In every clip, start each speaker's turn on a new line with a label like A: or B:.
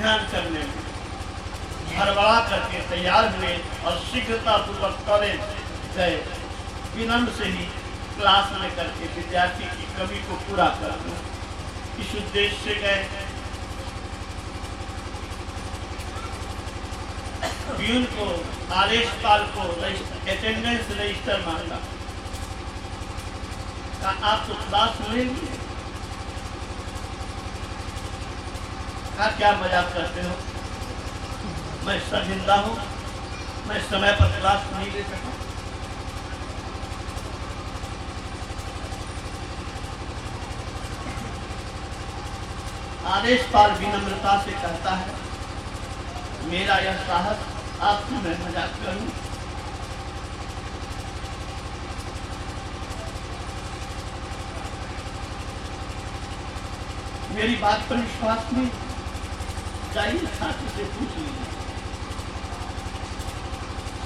A: ध्यान करने में हड़बड़ा करके तैयार हुए और शीघ्रता पूर्वक कॉलेज गए, विनम्र से ही क्लास में करके विद्यार्थी की कमी को पूरा कर दूं, इस उद्देश्य से गए। प्यून को, आदेशपाल को अटेंडेंस रजिस्टर मांगा, कहा आप तो क्लास लेंगे, कहा क्या मजाक करते हो, मैं शर्मिंदा हूं, मैं समय पर क्लास नहीं ले सका। आदेशपाल विनम्रता से कहता है, मेरा यह साहस आपसे मैं मजाक करूं, मेरी बात पर विश्वास नहीं, जाइए छात्र से पूछ लीजिए।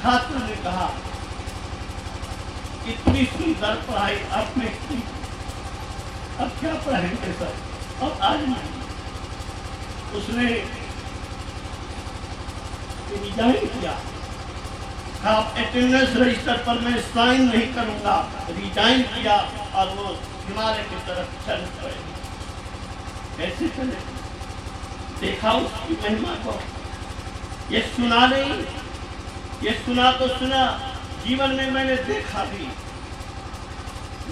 A: छात्र ने कहा, इतनी सुंदर पढ़ाई आपने की, अब क्या पढ़ेंगे सर, अब आज नहीं। उसने रिजाइन किया, आप अटेंडेंस रजिस्टर पर मैं साइन नहीं करूंगा, रिजाइन किया और वो हिमालय की तरफ चल पड़े। कैसे चले? देखा उसकी महिमा को, ये सुना नहीं, ये सुना तो सुना, जीवन में मैंने देखा भी।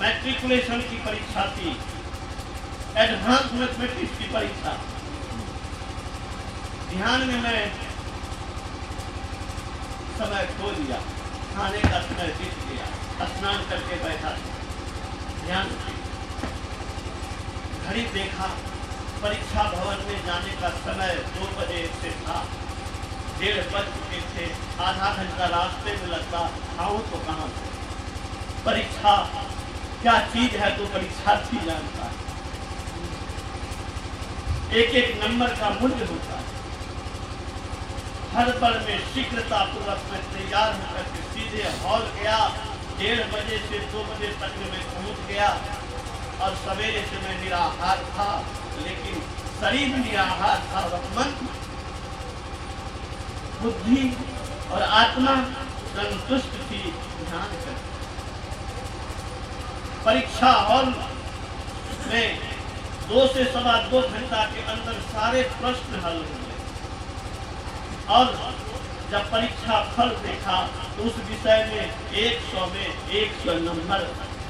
A: मैट्रिकुलेशन की परीक्षा थी, एडवांस मैथमेटिक्स की परीक्षा, ध्यान में मैं समय खो दिया, खाने का समय बीत गया, स्नान करके बैठा, ध्यान घड़ी देखा, परीक्षा भवन में जाने का समय 2 बजे से था, 1:30 बज चुके थे, आधा घंटा रास्ते में लगता, आऊं तो कहां से। परीक्षा क्या चीज है तो परीक्षार्थी जानता है, एक एक नंबर का मूल्य होता है। हर पल में शीघ्रता पूर्वक में तैयार होकर के सीधे हॉल गया, 1:30 बजे से 2 बजे तक में पहुंच गया और सवेरे से मैं निराहार था, लेकिन शरीर निराहार था, मन, बुद्धि और आत्मा संतुष्ट थी। ध्यान कर परीक्षा हॉल में 2 से सवा 2 घंटा के अंदर सारे प्रश्न हल हुए और जब परीक्षा फल देखा तो उस विषय में 100 में 100 नंबर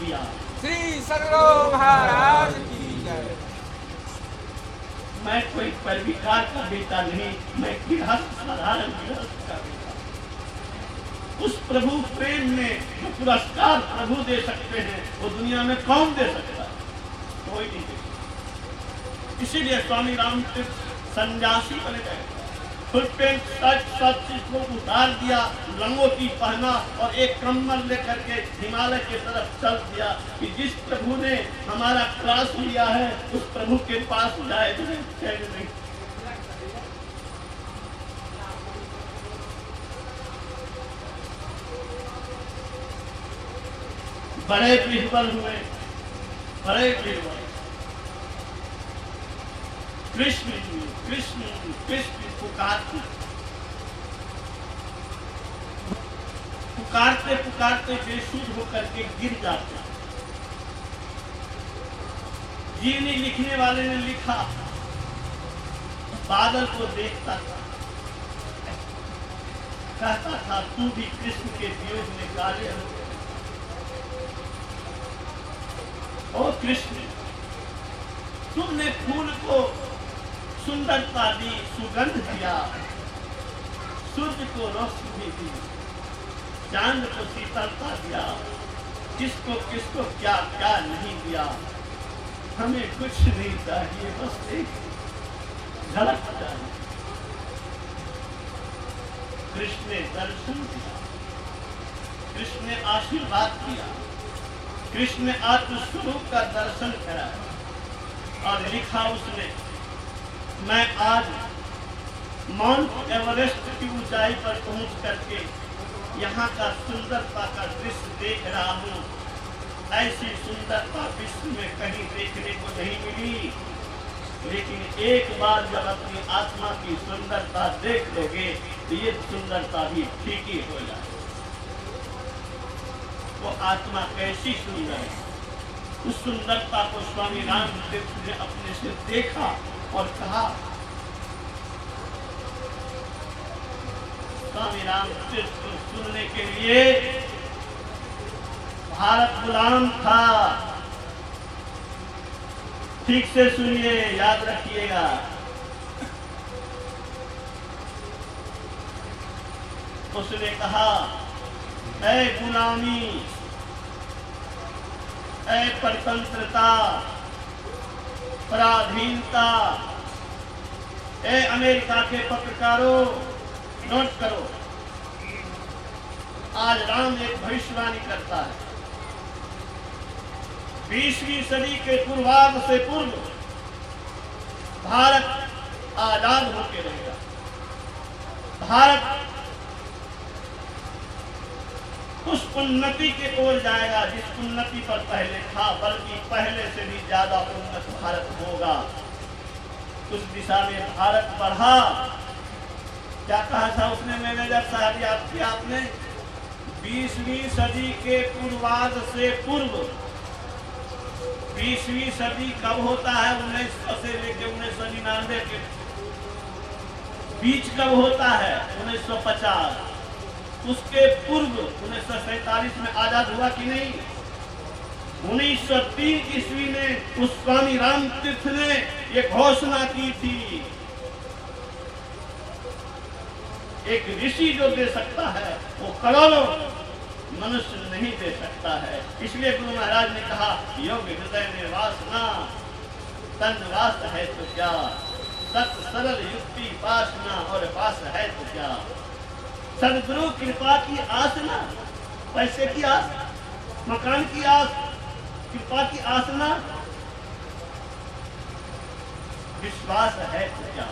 A: दिया।
B: श्री सदगुरु महाराज की जय।
A: मैं कोई परिविकार का बेटा नहीं, मैं गृहस्थ, साधारण गृहस्थ का बेटा। उस प्रभु प्रेम में जो पुरस्कार प्रभु दे सकते हैं वो दुनिया में कौन दे सकता है? कोई नहीं दे सकता। इसीलिए स्वामी रामतीर्थ सन्यासी बन गए, फुल पेंट शर्ट सब चीज को उतार दिया, लंगोटी पहना और एक कम्बल लेकर के हिमालय की तरफ चल दिया कि जिस प्रभु ने हमारा क्लास लिया है उस प्रभु के पास जाए नहीं। बड़े बीरबल हुए, बड़े बीरबल। कृष्ण कृष्ण कृष्ण पुकारते पुकारते पुकारते बेसुध होकर के गिर जाते। जीवनी लिखने वाले ने लिखा, बादल को देखता था, कहता था तू भी कृष्ण के वियोग में काले हो। ओ कृष्ण, तुमने फूल को सुंदरता दी, सुगंध दिया, सूर्य को रोशनी दी, चांद को शीतलता दिया, किसको किसको क्या क्या नहीं दिया। हमें कुछ नहीं चाहिए, बस एक झलक चाहिए। कृष्ण ने दर्शन दिया, कृष्ण ने आशीर्वाद दिया, कृष्ण ने आत्मस्वरूप का दर्शन कराया और लिखा उसने, मैं आज माउंट एवरेस्ट की ऊंचाई पर पहुंच करके यहाँ का सुंदरता का दृश्य देख रहा हूँ। ऐसी सुंदरता विश्व में कहीं देखने को नहीं मिली। लेकिन एक बार जब अपनी आत्मा की सुंदरता देख लोगे तो ये सुंदरता भी फीकी हो जाए। वो आत्मा कैसी सुंदर है, उस सुंदरता को स्वामी रामतीर्थ ने अपने से देखा और कहा। स्वामी रामतीर्थ को सुनने के लिए भारत गुलाम था। ठीक से सुनिए, याद रखिएगा। उसने कहा, ऐ गुलामी, ऐ परतंत्रता, पराधीनता, ऐ अमेरिका के पत्रकारों, नोट करो, आज राम एक भविष्यवाणी करता है। 20वीं सदी के पूर्वार्ध से पूर्व भारत आजाद होकर रहेगा। भारत उस उन्नति के ओर जाएगा जिस उन्नति पर पहले था, बल्कि पहले से भी ज्यादा उन्नत भारत होगा। उस दिशा में भारत बढ़ा। क्या कहा था उसने, मैनेजर साहब, याद किया आपने? 20वीं सदी के पूर्वार्ध से पूर्व। 20वीं सदी कब होता है? 1900 से लेकर 1999 के बीच कब होता है? 1950। उसके पूर्व 1947 में आजाद हुआ कि नहीं? 1903 ईस्वी में उस स्वामी रामतीर्थ ने ये घोषणा की थी। एक ऋषि जो दे सकता है वो करोड़ों मनुष्य नहीं दे सकता है। इसलिए गुरु महाराज ने कहा, योग हृदय में वासना, तन वास है तो क्या, सत सरल युक्ति पासना, और पास है तो क्या। सदगुरु कृपा की आसना, पैसे की आस, मकान की आस, कृपा की आसना, विश्वास है तो क्या।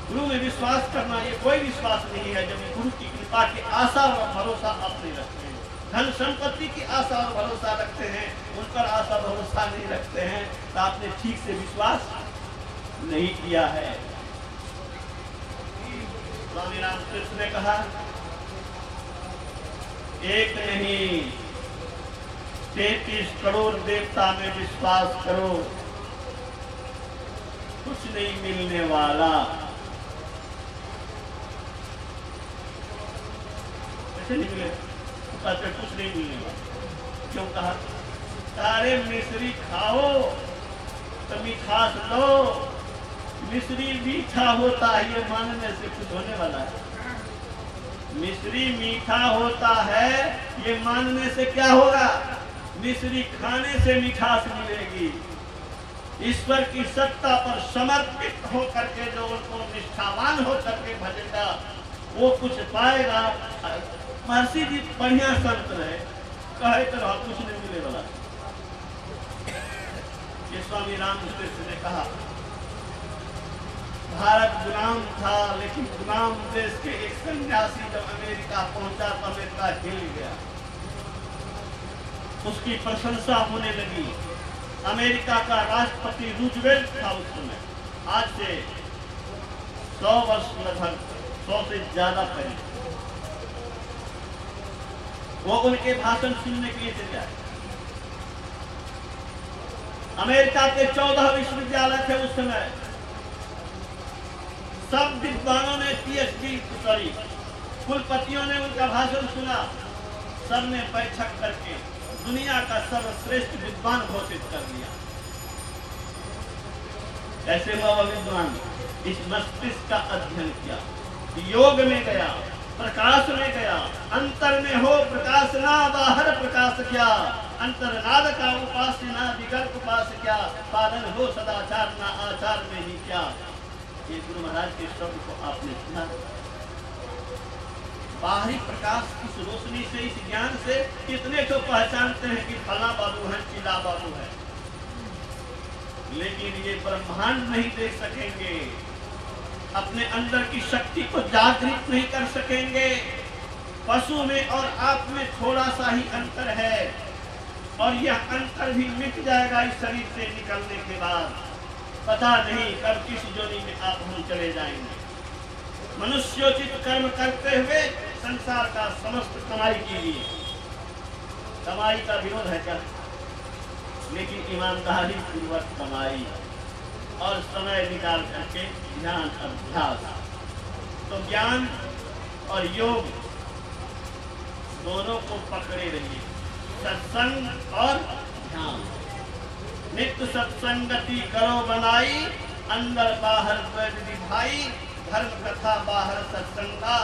A: गुरु में विश्वास करना ये कोई विश्वास नहीं है जब गुरु की कृपा की आशा और भरोसा आप नहीं रखते हैं। धन संपत्ति की आशा और भरोसा रखते हैं, उन पर आशा भरोसा नहीं रखते हैं, तो आपने ठीक से विश्वास नहीं किया है। स्वामी रामकृष्ण ने कहा, एक नहीं 33 करोड़ देवता में विश्वास करो, कुछ नहीं मिलने वाला। निकले कहते कुछ नहीं मिलने वाला। क्यों कहा? सारे मिश्री खाओ तो मिठास लो, मिश्री मीठा होता है ये मानने से कुछ होने वाला है? मिश्री मीठा होता है ये मानने से क्या होगा? मिश्री खाने से मिठास मिलेगी। ईश्वर की सत्ता पर समर्पित होकर के जो उनको निष्ठावान होकर के भजेगा वो कुछ पाएगा। महर्षि जी बढ़िया संत रहे, कहे तो कुछ नहीं मिले वाला। ये स्वामी रामकृष्ण ने कहा, भारत गुलाम था, लेकिन गुलाम देश के एक सन्यासी जब अमेरिका पहुंचा तो अमेरिका हिल गया, उसकी प्रशंसा होने लगी। अमेरिका का राष्ट्रपति रूजवेल्ट था उस समय, आज से 100 वर्ष, लगभग 100 से ज्यादा पहले। वो उनके भाषण सुनने के लिए चले आए। अमेरिका के 14 विश्वविद्यालय थे उस समय। सब विद्वानों ने PhD कुलपतियों ने उनका भाषण सुना। सब ने बैठक करके दुनिया का सर्वश्रेष्ठ विद्वान घोषित कर दिया। कैसे हुआ वह विद्वान? इस मस्तिष्क का अध्ययन किया, योग में गया, प्रकाश में गया। अंतर में हो प्रकाश ना, बाहर प्रकाश क्या। अंतरनाद का उपास्य ना, विकल्प उपास क्या। पालन हो सदाचार ना, आचार में ही क्या। ये गुरु महाराज के शब्द को आपने सुना। बाहरी प्रकाश इस रोशनी से, इस ज्ञान से कितने तो पहचानते हैं कि फला बाबू है, चिला बाबू है, लेकिन ये ब्रह्मांड नहीं देख सकेंगे, अपने अंदर की शक्ति को जागृत नहीं कर सकेंगे। पशु में और आप में थोड़ा सा ही अंतर है, और यह अंतर भी मिट जाएगा इस शरीर से निकलने के बाद। पता नहीं कब किस जोनी में आप हम चले जाएंगे। मनुष्योचित कर्म करते हुए संसार का समस्त कमाई कीजिए। कमाई का विरोध है क्या? लेकिन ईमानदारी पूर्वक कमाई और समय निकाल करके ध्यान अभ्यास। तो ज्ञान और योग दोनों को पकड़े रहिए, सत्संग और ध्यान। नित्य सत्संगति करो बनाई, अंदर बाहर द्वैत भाई। धर्म कथा बाहर सत्संगा,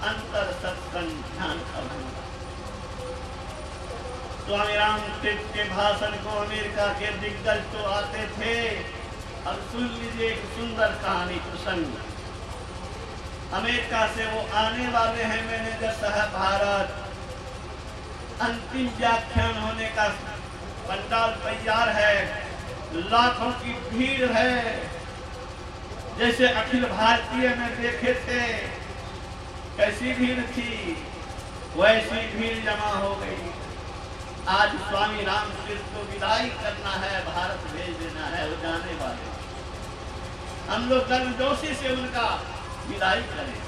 A: अंतर सत्संग ध्यान अभंगा। स्वामी रामतीर्थ के भाषण को अमेरिका के दिग्गज तो आते थे। अब सुन लीजिए एक सुंदर कहानी प्रसंग। अमेरिका से वो आने वाले हैं मैनेजर साहब भारत। अंतिम व्याख्यान होने का पंडाल तैयार है, लाखों की भीड़ है। जैसे अखिल भारतीय में देखे थे कैसी भीड़ थी, वैसी भीड़ जमा हो गई। आज स्वामी रामतीर्थ को विदाई करना है, भारत भेज देना है, वो जाने वाले। हम लोग गर्मजोशी से उनका विदाई करें।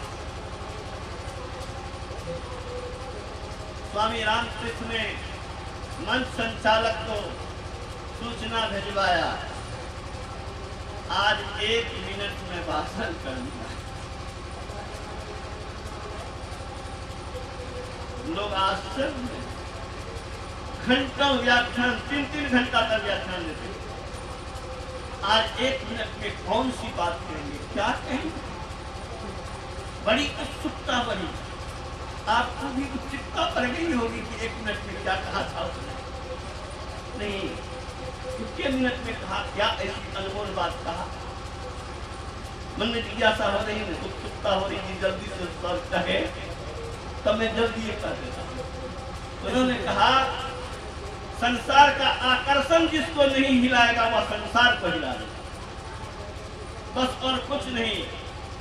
A: स्वामी रामतीर्थ ने मंच संचालक को सूचना भिजवाया, आज 1 मिनट में भाषण करना। लोग आश्चर्य, घंटों व्याख्यान, 3-3 घंटा तक व्याख्यान देते। आज 1 मिनट में कौन सी बात कहेंगे, क्या कहेंगे? बड़ी उत्सुकता बढ़ी। आपको भी उत्सुकता बढ़ गई होगी कि 1 मिनट में क्या कहा था उसने। नहीं, कितने मिनट में कहा, क्या ऐसी अनमोल बात कहा। मन में जिज्ञासा हो रही है, उत्सुकता हो रही है, जल्दी से सब कहे तब मैं जल्दी ये कर देता हूँ। उन्होंने कहा संसार का आकर्षण जिसको नहीं हिलाएगा वह संसार को हिला देगा, बस और कुछ नहीं।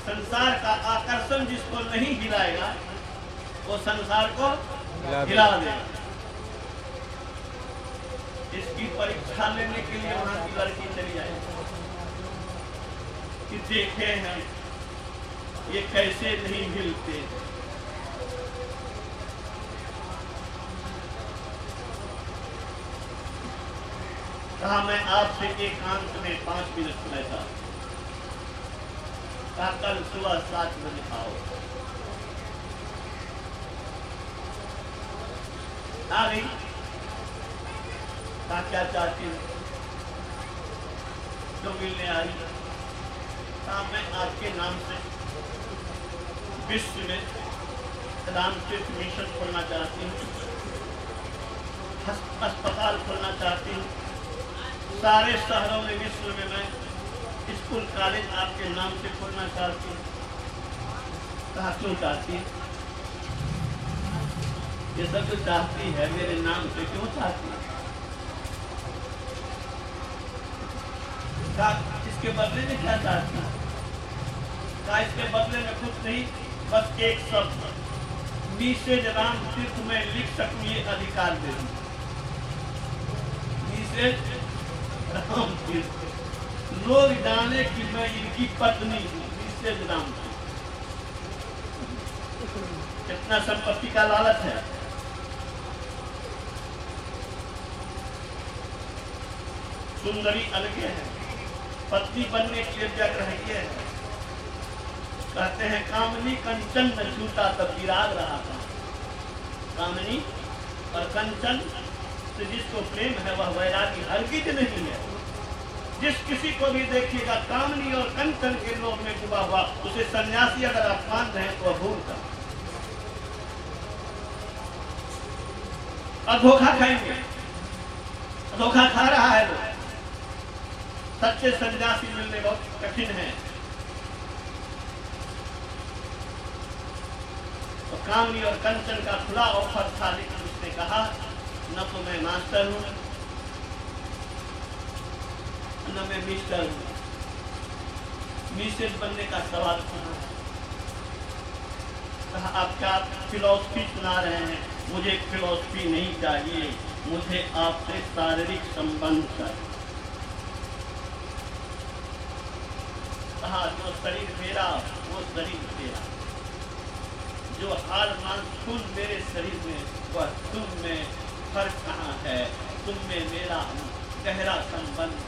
A: संसार का आकर्षण जिसको नहीं हिलाएगा वो संसार को हिला देगा। इसकी परीक्षा लेने के लिए वहां की लड़की चली आई कि देखे हैं ये कैसे नहीं हिलते। कहा मैं आपसे एकांत में 5 मिनट लेता। कहा कल सुबह 7 बजे आओ। आ गई। कहा क्या चाहती हूँ? जो मिलने आई। कहा मैं आपके नाम से विश्व में रामतीर्थ मिशन खोलना चाहती हूँ, अस्पताल खोलना चाहती हूँ, सारे शहरों में विश्व में मैं स्कूल कॉलेज आपके नाम से खोलना चाहती हूँ। कहा क्यों चाहती है? ये सब जो चाहती है मेरे नाम से क्यों चाहती है? कहा इसके बदले में क्या चाहती है? कहा इसके बदले में कुछ नहीं, बस एक शब्द मिसेज रामतीर्थ में लिख सकूं ये अधिकार दे दूं। मिसेज रामतीर्थ, लोग जाने कि मैं इनकी पत्नी हूँ। मिसेज रामतीर्थ, कितना संपत्ति का लालच है। सुंदरी अलगे है, पत्नी बनने के लिए व्यग्र है। कहते हैं कामनी कंचन न छूटा तब विराग रहा था। कामनी और कंचन से जिसको प्रेम है वह वैरागी हरगिज नहीं है। जिस किसी को भी देखिएगा कामनी और कंचन के लोभ में डूबा हुआ, उसे सन्यासी अगर आप मान रहे हैं तो वह भूल कर और धोखा खाएंगे। धोखा खा रहा है वो। सच्चे सन्यासी मिलने बहुत कठिन है। तो कामनी और कंचन का खुला ऑफर था, लेकिन उसने कहा न तो मैं मास्टर हूं न मैं मिस्टर हूं, मिसेज बनने का सवाल सुना। कहा आप क्या फिलॉसफी सुना रहे हैं? मुझे फिलॉसफी नहीं चाहिए, मुझे आपसे शारीरिक संबंध चाहिए। कहा जो शरीर मेरा वो शरीर तेरा, जो हाड़ मांस खून मेरे शरीर में वह तुम में फर्क कहाँ है, तुम में मेरा गहरा संबंध।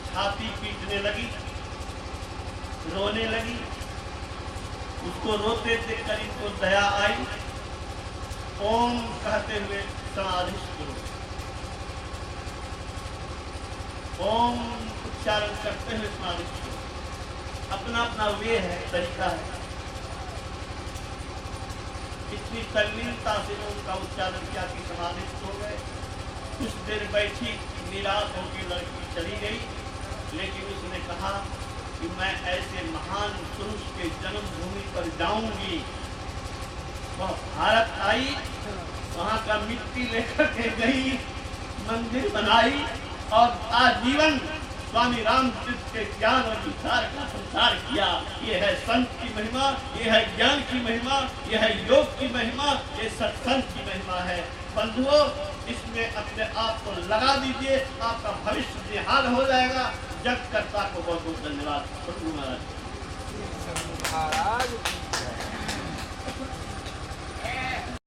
A: छाती पीटने लगी, रोने लगी। उसको रोते देखकर इनको दया आई। ओम कहते हुए समाधिस्थ हो, ओम उच्चारण करते हुए समाधिस्थ हो। अपना अपना वे है, तरीका है। इतनी तल्लीनता से उनका उच्चारण किया कि समाधिस्थ हो गए। कुछ देर बैठी, निराश होकर लड़की चली गई, लेकिन उसने कहा कि मैं ऐसे महान पुरुष के जन्मभूमि पर जाऊंगी। वह भारत आई, वहां का मिट्टी लेकर के गई, मंदिर बनाई और आजीवन स्वामी रामकृष्ण के ज्ञान और विचार का प्रचार किया। ये है संत की महिमा, ये है ज्ञान की महिमा, ये है योग की महिमा, ये सत्संग की महिमा है। बंधुओं, इसमें अपने आप को लगा दीजिए, आपका भविष्य निहाल हो जाएगा। जगतकर्ता को बहुत बहुत धन्यवाद।
B: महाराज की